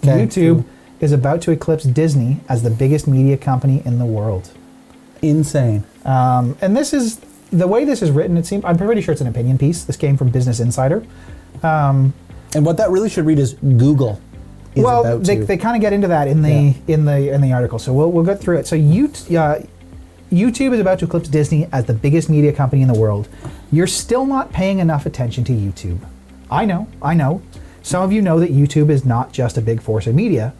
Okay. YouTube is about to eclipse Disney as the biggest media company in the world. Insane. And this is, the way this is written, it seems, I'm pretty sure it's an opinion piece. This came from Business Insider. And what that really should read is Google is about to. They kind of get into that in the article, so we'll go through it. So YouTube is about to eclipse Disney as the biggest media company in the world. You're still not paying enough attention to YouTube. I know. Some of you know that YouTube is not just a big force in media,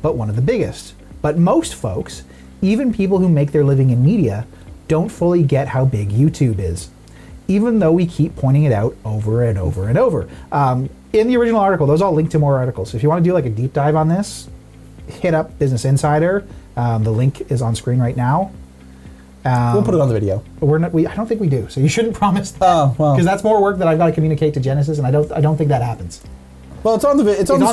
but one of the biggest. But most folks, even people who make their living in media, don't fully get how big YouTube is, even though we keep pointing it out over and over and over. In the original article, those all link to more articles. So if you want to do like a deep dive on this, hit up Business Insider. The link is on screen right now. We'll put it on the video. I don't think we do, so you shouldn't promise that. Oh, well. Because that's more work that I've got to communicate to Genesis, and I don't think that happens. Well, it's on the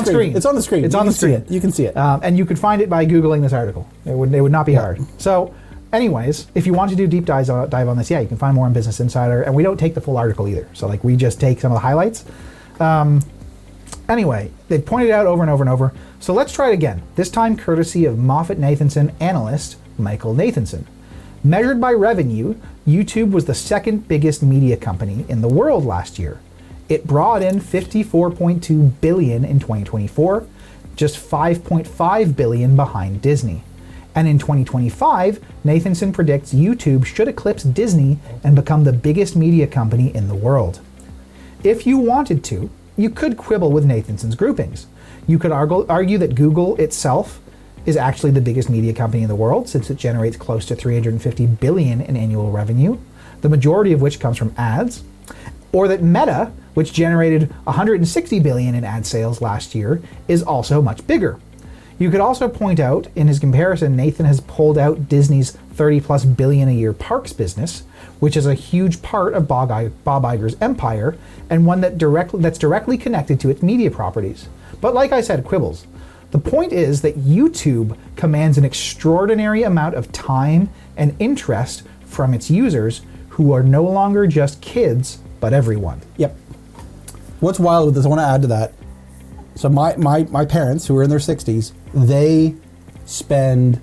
screen. It's on the screen. It's on the screen. You can see it. And you could find it by Googling this article. It would not be hard. So, anyways, if you want to do deep dive on this, you can find more on Business Insider. And we don't take the full article either. So, like, we just take some of the highlights. Anyway, they pointed it out over and over and over. So let's try it again. This time, courtesy of MoffettNathanson analyst Michael Nathanson. Measured by revenue, YouTube was the second biggest media company in the world last year. It brought in $54.2 billion in 2024, just $5.5 billion behind Disney. And in 2025, Nathanson predicts YouTube should eclipse Disney and become the biggest media company in the world. If you wanted to, you could quibble with Nathanson's groupings. You could argue that Google itself is actually the biggest media company in the world, since it generates close to $350 billion in annual revenue, the majority of which comes from ads, or that Meta, which generated $160 billion in ad sales last year, is also much bigger. You could also point out, in his comparison, Nathan has pulled out Disney's $30+ billion a year parks business, which is a huge part of Bob Iger's empire, and one that's directly connected to its media properties. But like I said, quibbles. The point is that YouTube commands an extraordinary amount of time and interest from its users, who are no longer just kids, but everyone. Yep. What's wild with this, I want to add to that. So my parents, who are in their 60s, they spend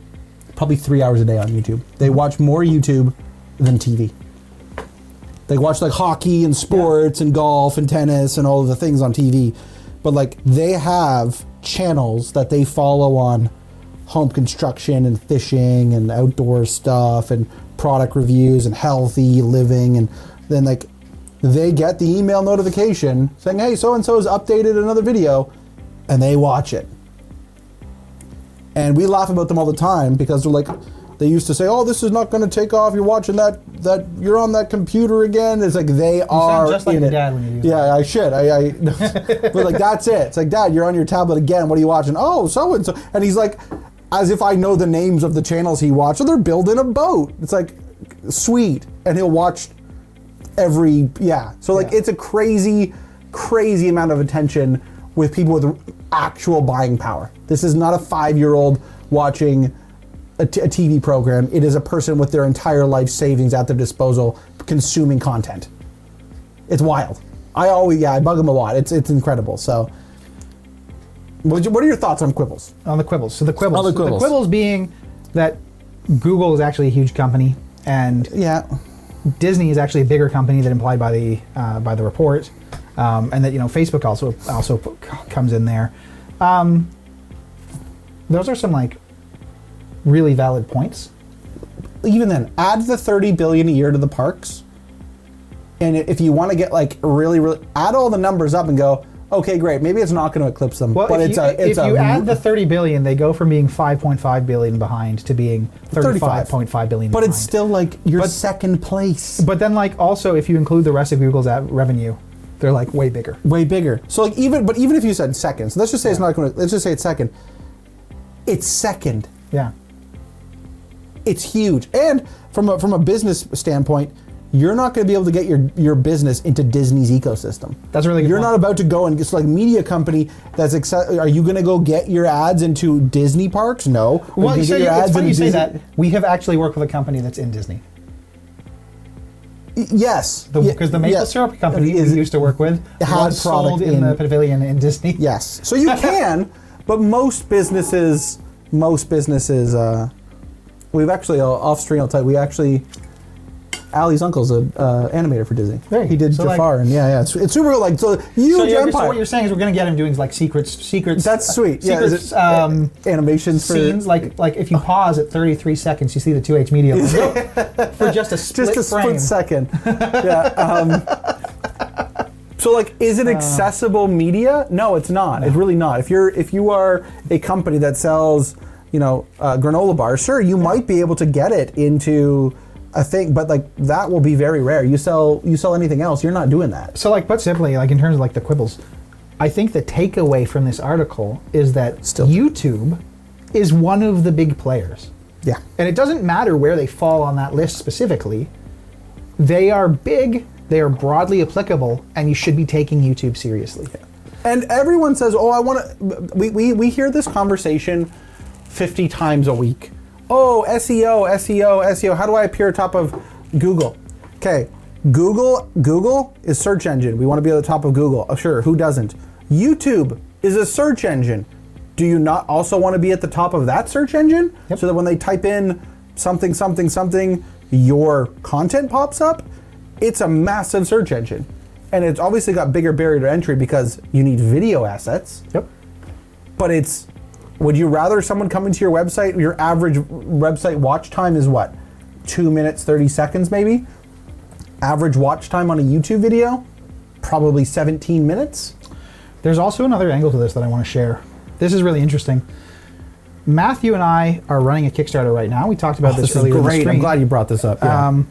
probably 3 hours a day on YouTube. They watch more YouTube than TV. They watch like hockey and sports and golf and tennis and all of the things on TV. But like, they have channels that they follow on home construction and fishing and outdoor stuff and product reviews and healthy living, and then like they get the email notification saying, hey, so-and-so has updated another video, and they watch it. And we laugh about them all the time because they're like, they used to say, oh, this is not going to take off, you're watching that you're on that computer again. It's like they are sound just like in your it. dad when you use Yeah, that. I should. But like, that's it. It's like, Dad, you're on your tablet again. What are you watching? Oh, so-and-so. And he's like, as if I know the names of the channels he watched. So they're building a boat. It's like, sweet. And he'll watch So like, it's a crazy amount of attention with people with actual buying power. This is not a 5-year-old watching a TV program. It is a person with their entire life savings at their disposal consuming content. It's wild. I bug them a lot. It's incredible. So, what are your thoughts on quibbles? On the quibbles. So the quibbles. On the quibbles. The quibbles being that Google is actually a huge company, and Disney is actually a bigger company than implied by the report, and that Facebook also comes in there. Those are some like really valid points. Even then, add the $30 billion a year to the parks, and if you want to get like really add all the numbers up and go, okay, great, maybe it's not going to eclipse them. Well, but if you add the $30 billion, they go from being $5.5 billion behind to being $35.5 billion. But behind. it's still like you're second place. But then like also if you include the rest of Google's revenue, they're like way bigger. Way bigger. So like even if you said second, so let's just say it's not going to. Let's just say it's second. It's second. Yeah. It's huge, and from a business standpoint, you're not going to be able to get your business into Disney's ecosystem. That's a really good You're point. not about to go and it's like media company that's are you going to go get your ads into Disney parks? No. Well, you so get your it's ads funny into you say Disney? that. We have actually worked with a company that's in Disney. Yes. Because the maple syrup company we used to work with had was sold product in the pavilion in Disney. Yes. So you can, But most businesses, we've actually off stream. I'll tell you, we actually. Ali's uncle's an animator for Disney. Right. He did Jafar, and it's super like huge empire. So what you're saying is we're going to get him doing like secrets. That's sweet. Secrets, animations scenes for like if you pause at 33 seconds, you see the 2H media logo for just a split second. Yeah. So like, is it accessible media? No, it's not. No. It's really not. If you are a company that sells, granola bars, sure, you might be able to get it into a thing, but like that will be very rare. You sell anything else, you're not doing that. So like, put simply, like in terms of like the quibbles, I think the takeaway from this article is that YouTube is one of the big players. Yeah. And it doesn't matter where they fall on that list specifically. They are big, they are broadly applicable, and you should be taking YouTube seriously. Yeah. And everyone says, "Oh, I want to." We hear this conversation 50 times a week. Oh, SEO, SEO, SEO. How do I appear atop of Google? Okay, Google is search engine. We want to be at the top of Google. Oh, sure, who doesn't? YouTube is a search engine. Do you not also want to be at the top of that search engine? Yep. So that when they type in something, something, something, your content pops up? It's a massive search engine. And it's obviously got bigger barrier to entry because you need video assets. Yep. But would you rather someone come into your website, your average website watch time is what? 2 minutes, 30 seconds maybe? Average watch time on a YouTube video? Probably 17 minutes? There's also another angle to this that I want to share. This is really interesting. Matthew and I are running a Kickstarter right now. We talked about this earlier in the stream. I'm glad you brought this up. Yeah.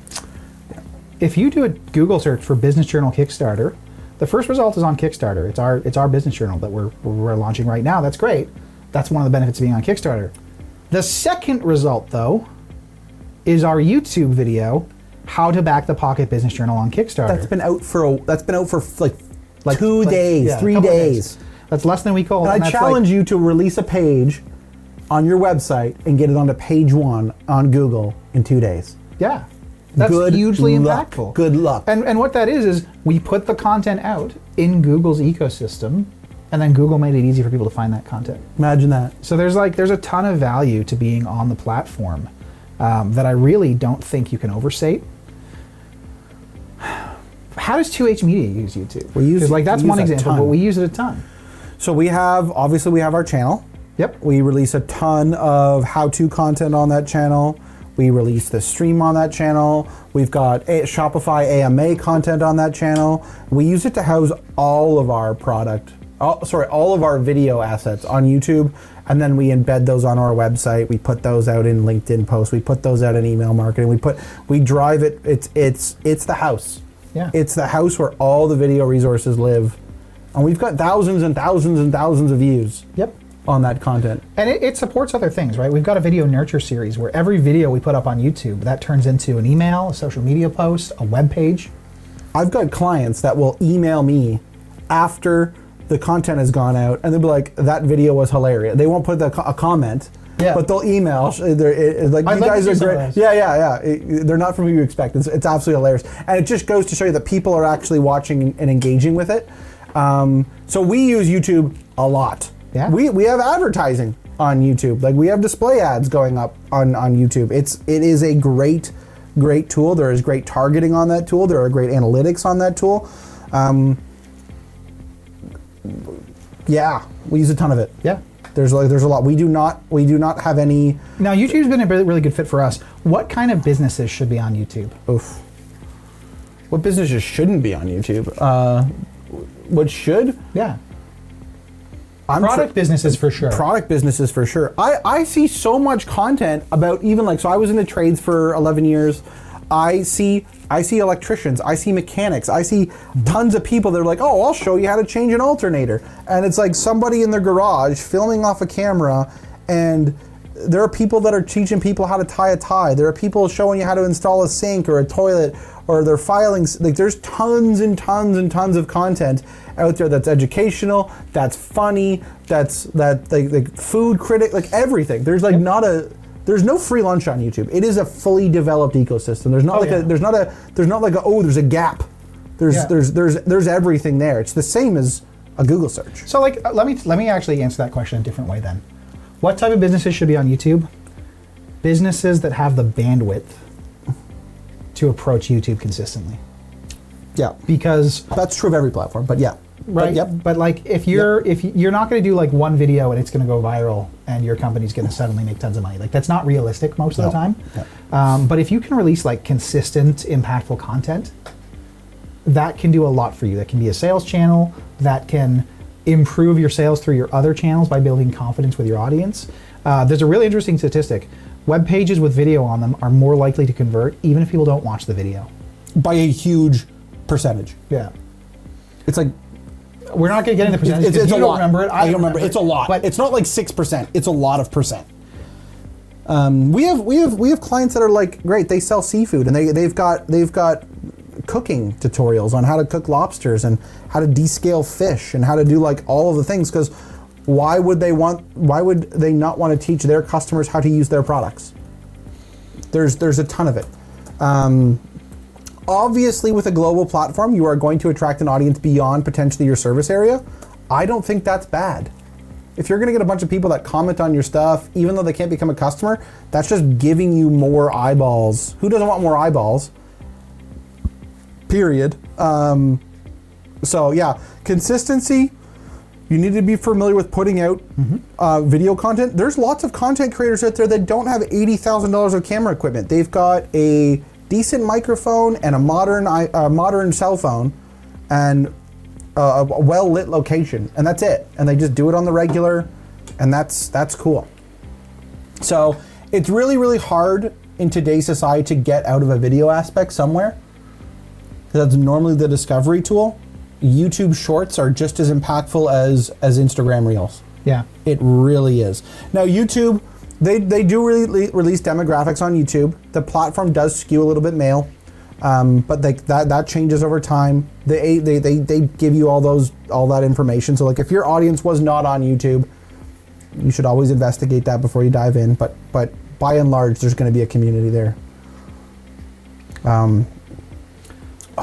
If you do a Google search for Business Journal Kickstarter, the first result is on Kickstarter. It's our business journal that we're launching right now. That's great. That's one of the benefits of being on Kickstarter. The second result, though, is our YouTube video, "How to Back the Pocket Business Journal on Kickstarter." That's been out for like 2 days, 3 days. That's less than a week old. And I challenge you to release a page on your website and get it onto page 1 on Google in 2 days. Yeah. That's hugely impactful. Good luck. And what that is we put the content out in Google's ecosystem, and then Google made it easy for people to find that content. Imagine that. So there's a ton of value to being on the platform that I really don't think you can overstate. How does 2H Media use YouTube? That's one example, but we use it a ton. So we have our channel. Yep. We release a ton of how-to content on that channel. We release the stream on that channel. We've got Shopify AMA content on that channel. We use it to house all of our all of our video assets on YouTube, and then we embed those on our website. We put those out in LinkedIn posts. We put those out in email marketing. We drive it. It's the house. Yeah. It's the house where all the video resources live, and we've got thousands and thousands and thousands of views. Yep. On that content. And it supports other things, right? We've got a video nurture series where every video we put up on YouTube, that turns into an email, a social media post, a web page. I've got clients that will email me after the content has gone out, and they'll be like, "That video was hilarious." They won't put a comment, but they'll email. You guys are great. Yeah. They're not from who you expect. It's absolutely hilarious, and it just goes to show you that people are actually watching and engaging with it. So we use YouTube a lot. Yeah. We have advertising on YouTube. Like we have display ads going up on YouTube. It is a great tool. There is great targeting on that tool. There are great analytics on that tool. We use a ton of it. Yeah. There's a lot. We do not have any. Now YouTube's been a really good fit for us. What kind of businesses should be on YouTube? Oof. What businesses shouldn't be on YouTube? What should? Yeah. Product businesses for sure. Product businesses for sure. I see so much content about so I was in the trades for 11 years. I see electricians, I see mechanics, I see tons of people that are like, "Oh, I'll show you how to change an alternator." And it's like somebody in their garage filming off a camera, and there are people that are teaching people how to tie a tie. There are people showing you how to install a sink or a toilet, or they're filing. Like there's tons and tons and tons of content out there that's educational, that's funny, that's food critic, like everything. There's there's no free lunch on YouTube. It is a fully developed ecosystem. There's not there's a gap. There's everything there. It's the same as a Google search. So like, let me actually answer that question a different way then. What type of businesses should be on YouTube? Businesses that have the bandwidth to approach YouTube consistently. Yeah, Because that's true of every platform, but yeah. right, but like if you're not going to do like one video and it's going to go viral and your company's going to suddenly make tons of money, like that's not realistic most of the time. Yeah. But if you can release like consistent, impactful content, that can do a lot for you. That can be a sales channel. That can improve your sales through your other channels by building confidence with your audience. There's a really interesting statistic. Web pages with video on them are more likely to convert even if people don't watch the video. By a huge percentage. Yeah. It's like, we're not going to get into percentage because it's you a don't lot. remember it. I don't remember. It's a lot. But It's not like 6%. It's a lot of percent. We have clients that are like, great, they sell seafood and they've got cooking tutorials on how to cook lobsters and how to descale fish and how to do like all of the things, because why would they not want to teach their customers how to use their products? There's a ton of it. Obviously, with a global platform, you are going to attract an audience beyond potentially your service area. I don't think that's bad. If you're going to get a bunch of people that comment on your stuff, even though they can't become a customer, that's just giving you more eyeballs. Who doesn't want more eyeballs? Period. So yeah, consistency. You need to be familiar with putting out video content. There's lots of content creators out there that don't have $80,000 of camera equipment. They've got a decent microphone and a modern cell phone and a well-lit location, and that's it. And they just do it on the regular, and that's cool. So it's really, really hard in today's society to get out of a video aspect somewhere. That's normally the discovery tool. YouTube Shorts are just as impactful as Instagram Reels. yeah. It really is. Now YouTube, they do release demographics on YouTube. The platform does skew a little bit male, but that changes over time. They give you all that information. So like if your audience was not on YouTube, you should always investigate that before you dive in. But by and large, there's going to be a community there.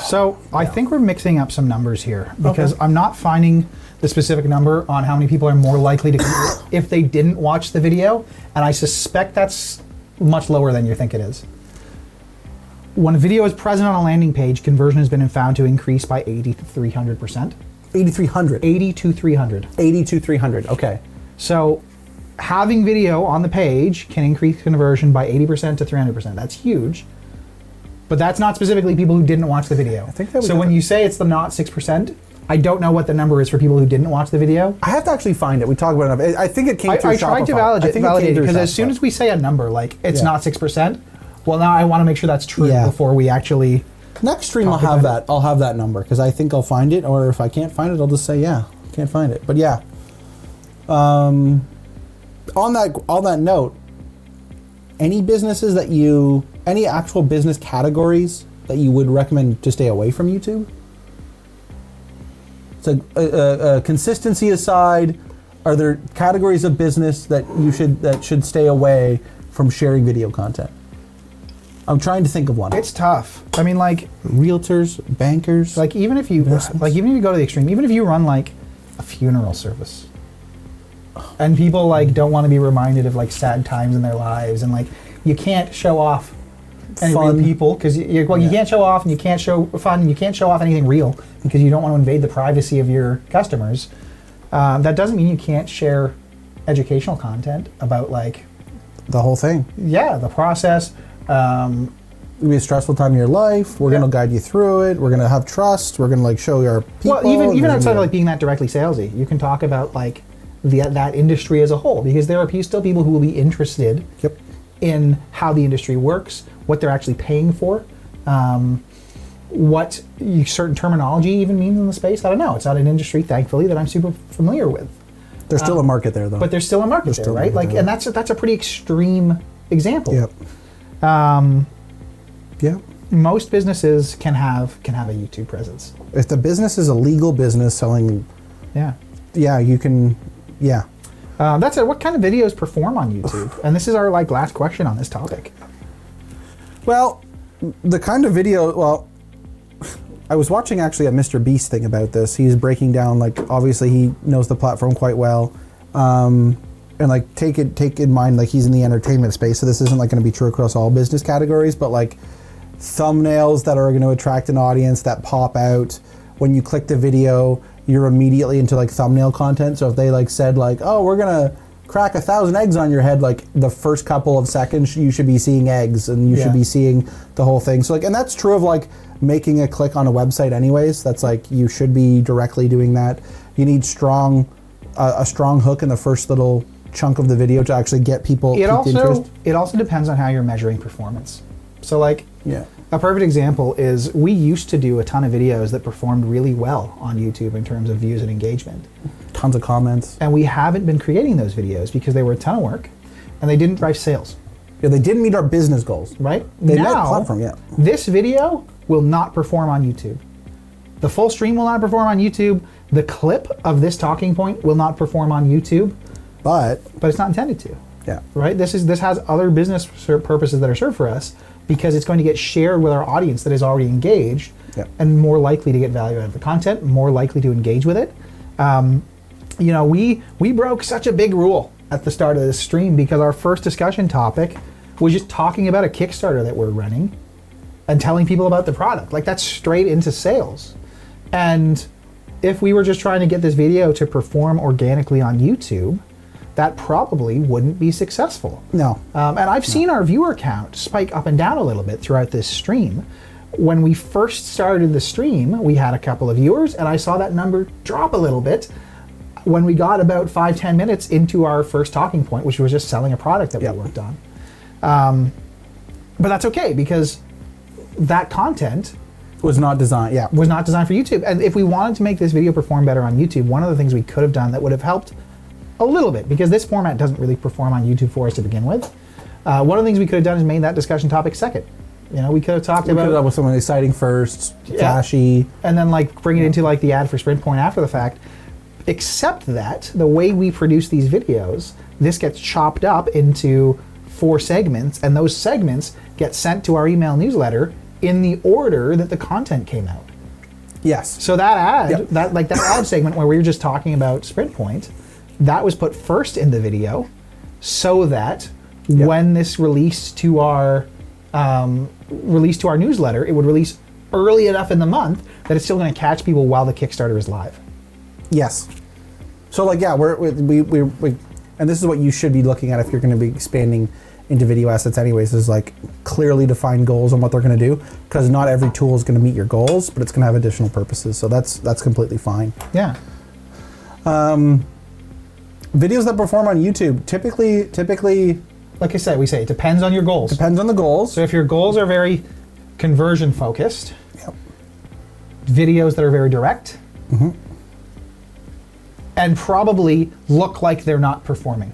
So I think we're mixing up some numbers here because I'm not finding the specific number on how many people are more likely to convert if they didn't watch the video, and I suspect that's much lower than you think it is. When a video is present on a landing page, conversion has been found to increase by 80 to 300%. 8,300. 80 to 300. 80 to 300. Okay. So having video on the page can increase conversion by 80% to 300%. That's huge. But that's not specifically people who didn't watch the video. I think that so when you say it's the not 6%, I don't know what the number is for people who didn't watch the video. I have to actually find it. We talked about it enough. I think it came through Shopify. I tried to validate it because as soon as we say a number, like it's not 6%, well now I want to make sure that's true before we actually. Next stream I'll have that. I'll have that number because I think I'll find it, or if I can't find it, I'll just say can't find it. But yeah. On that note, any businesses any actual business categories that you would recommend to stay away from YouTube? So consistency aside, are there categories of business that should stay away from sharing video content? I'm trying to think of one. It's tough. I mean, like realtors, bankers. Like even if you go to the extreme, even if you run like a funeral service, and people like don't want to be reminded of like sad times in their lives, and like you can't show off any real people because you can't show off and you can't show fun and you can't show off anything real because you don't want to invade the privacy of your customers. That doesn't mean you can't share educational content about like the whole thing. Yeah, the process. It'll be a stressful time in your life. We're gonna guide you through it. We're gonna have trust. We're gonna like show your people. Well, even outside of like being that directly salesy, you can talk about like that industry as a whole because there are still people who will be interested in how the industry works, what they're actually paying for, what certain terminology even means in the space. I don't know. It's not an industry, thankfully, that I'm super familiar with. There's still a market there, though. But there's still a market there, right? Like, and that's a pretty extreme example. Yep. Most businesses can have a YouTube presence. If the business is a legal business selling, you can, that's it. What kind of videos perform on YouTube? And this is our like last question on this topic. Well, the kind of video, I was watching actually a Mr. Beast thing about this. He's breaking down, like, obviously he knows the platform quite well. And like take in mind, like, he's in the entertainment space, so this isn't like going to be true across all business categories, but like thumbnails that are going to attract an audience that pop out when you click the video, you're immediately into like thumbnail content. So if they like said like, oh, we're gonna crack 1,000 eggs on your head, like the first couple of seconds you should be seeing eggs, and you should be seeing the whole thing. So like, and that's true of like making a click on a website anyways. That's like, you should be directly doing that. You need a strong hook in the first little chunk of the video to actually get people interest. It also depends on how you're measuring performance. So like, yeah, a perfect example is we used to do a ton of videos that performed really well on YouTube in terms of views and engagement. Tons of comments. And we haven't been creating those videos because they were a ton of work and they didn't drive sales. Yeah, they didn't meet our business goals. Right? They met now, platform, yeah. This video will not perform on YouTube. The full stream will not perform on YouTube. The clip of this talking point will not perform on YouTube. But it's not intended to. Yeah. Right? This has other business purposes that are served for us, because it's going to get shared with our audience that is already engaged, and more likely to get value out of the content, more likely to engage with it. You know, we broke such a big rule at the start of this stream because our first discussion topic was just talking about a Kickstarter that we're running and telling people about the product. Like, that's straight into sales. And if we were just trying to get this video to perform organically on YouTube, that probably wouldn't be successful. No. And I've seen our viewer count spike up and down a little bit throughout this stream. When we first started the stream, we had a couple of viewers, and I saw that number drop a little bit when we got about 5-10 minutes into our first talking point, which was just selling a product that we worked on. But that's okay, because that content was not designed, was not designed for YouTube. And if we wanted to make this video perform better on YouTube, one of the things we could have done that would have helped a little bit, because this format doesn't really perform on YouTube for us to begin with. One of the things we could have done is made that discussion topic second. You know, we could have talked about... We could have with something exciting first, flashy. And then like bring it into like the ad for Sprint Point after the fact. Except that the way we produce these videos, this gets chopped up into 4 segments, and those segments get sent to our email newsletter in the order that the content came out. Yes. So that ad, that ad segment where we were just talking about Sprint Point, that was put first in the video, so that when this released to our newsletter, it would release early enough in the month that it's still going to catch people while the Kickstarter is live. Yes. So like, yeah, we and this is what you should be looking at if you're going to be expanding into video assets anyways, is like clearly defined goals on what they're going to do, because not every tool is going to meet your goals, but it's going to have additional purposes. So that's completely fine. Yeah. Videos that perform on YouTube, typically, like I said, we say it depends on your goals. Depends on the goals. So if your goals are very conversion focused, videos that are very direct, and probably look like they're not performing,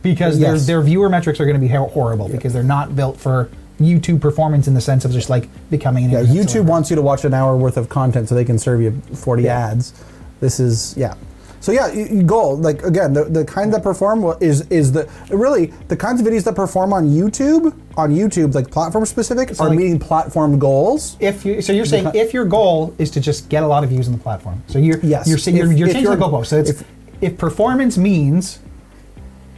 because their viewer metrics are going to be horrible, because they're not built for YouTube performance in the sense of just like becoming an YouTube wants you to watch an hour worth of content so they can serve you 40 ads. This is So you goal, like, again, the kind that perform is the kinds of videos that perform on YouTube, like platform specific, are meeting platform goals. You're saying if your goal is to just get a lot of views on the platform, so you're changing the goalpost. So if performance means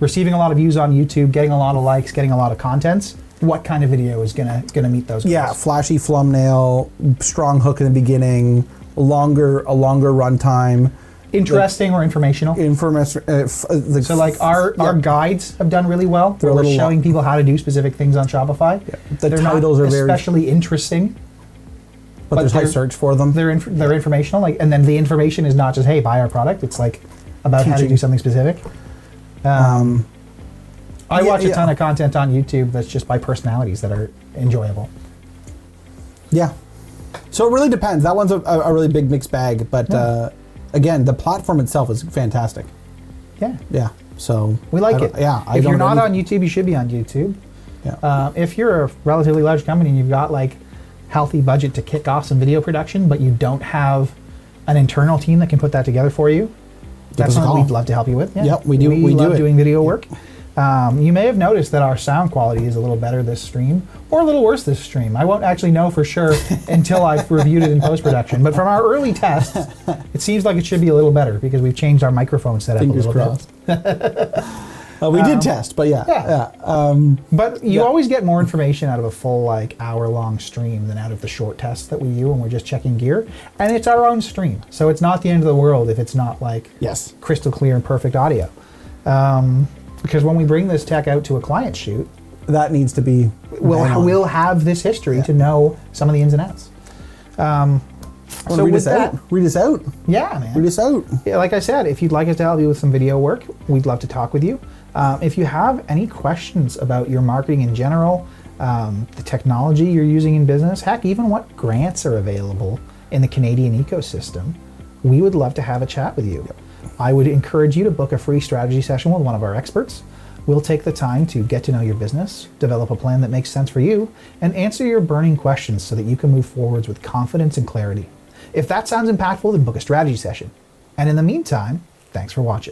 receiving a lot of views on YouTube, getting a lot of likes, getting a lot of contents, what kind of video is gonna meet those goals? Yeah, flashy thumbnail, strong hook in the beginning, a longer runtime. Interesting or informational? So like our guides have done really well. We're showing people how to do specific things on Shopify. Yeah. The titles are especially interesting. But there's high search for them. They're informational, like, and then the information is not just, hey, buy our product. It's like about how to do something specific. I watch a ton of content on YouTube that's just by personalities that are enjoyable. Yeah. So it really depends. That one's a really big mixed bag, but again, the platform itself is fantastic. Yeah. Yeah. So we like it. Yeah. If you're not on YouTube, you should be on YouTube. Yeah. If you're a relatively large company and you've got like healthy budget to kick off some video production, but you don't have an internal team that can put that together for you, that's something we'd love to help you with. Yeah. Yep, we do. We love doing video work. You may have noticed that our sound quality is a little better this stream, or a little worse this stream. I won't actually know for sure until I've reviewed it in post-production. But from our early tests, it seems like it should be a little better because we've changed our microphone setup Fingers a little crossed. bit. We did test, but yeah. But you always get more information out of a full like hour-long stream than out of the short tests that we do when we're just checking gear. And it's our own stream, so it's not the end of the world if it's not like Yes. crystal clear and perfect audio. Because when we bring this tech out to a client shoot, That needs to be. we'll have this history to know some of the ins and outs. So read us out. Read us out. Yeah, man. Read us out. Yeah, like I said, if you'd like us to help you with some video work, we'd love to talk with you. If you have any questions about your marketing in general, the technology you're using in business, heck, even what grants are available in the Canadian ecosystem, we would love to have a chat with you. I would encourage you to book a free strategy session with one of our experts. We'll take the time to get to know your business, develop a plan that makes sense for you, and answer your burning questions so that you can move forwards with confidence and clarity. If that sounds impactful, then book a strategy session. And in the meantime, thanks for watching.